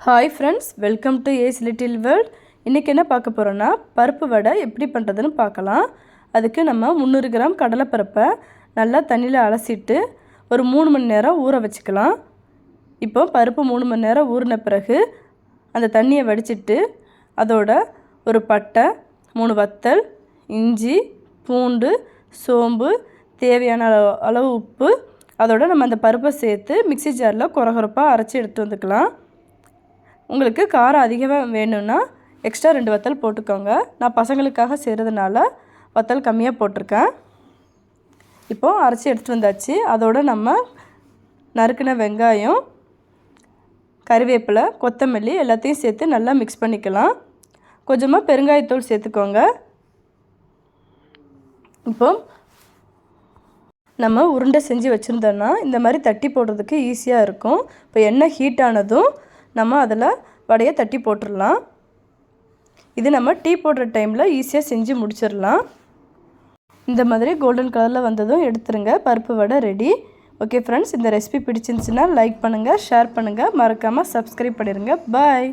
Hi friends, welcome to ace little world. இன்றைக்கி என்ன பார்க்க போகிறோன்னா, பருப்பு வடை எப்படி பண்ணுறதுன்னு பார்க்கலாம். அதுக்கு நம்ம 300 கிராம் கடலைப்பருப்பை நல்லா தண்ணியில் அலசிட்டு ஒரு 3 மணி நேரம் ஊற வச்சுக்கலாம். இப்போ பருப்பு 3 மணி நேரம் ஊறின பிறகு அந்த தண்ணியை வடிச்சிட்டு அதோட ஒரு பட்டை, 3 வத்தல், இஞ்சி, பூண்டு, சோம்பு, தேவையான அளவு உப்பு, அதோட நம்ம அந்த பருப்பை சேர்த்து மிக்சி ஜாரில் கொரகொரப்பாக அரைச்சி எடுத்து வந்துக்கலாம். உங்களுக்கு காரம் அதிகமாக வேணும்னா எக்ஸ்ட்ரா 2 வத்தல் போட்டுக்கோங்க. நான் பசங்களுக்காக செய்கிறதுனால வத்தல் கம்மியாக போட்டிருக்கேன். இப்போது அரைச்சி எடுத்துகிட்டு வந்தாச்சு. அதோடு நம்ம நறுக்கின வெங்காயம், கறிவேப்பிலை, கொத்தமல்லி எல்லாத்தையும் சேர்த்து நல்லா மிக்ஸ் பண்ணிக்கலாம். கொஞ்சமாக பெருங்காயத்தூள் சேர்த்துக்கோங்க. இப்போது நம்ம உருண்டை செஞ்சு வச்சுருந்தோன்னா இந்த மாதிரி தட்டி போடுறதுக்கு ஈஸியாக இருக்கும். இப்போ எண்ணெய் ஹீட் ஆனதும் நம்ம அதில் வடையை தட்டி போட்டுடலாம். இது நம்ம டீ போடுற டைமில் ஈஸியாக செஞ்சு முடிச்சிடலாம். இந்த மாதிரி கோல்டன் கலரில் வந்ததும் எடுத்துருங்க. பருப்பு வடை ரெடி. ஓகே ஃப்ரெண்ட்ஸ், இந்த ரெசிபி பிடிச்சிருந்துச்சுன்னா லைக் பண்ணுங்கள், ஷேர் பண்ணுங்கள், மறக்காமல் சப்ஸ்கிரைப் பண்ணிடுங்க. பாய்.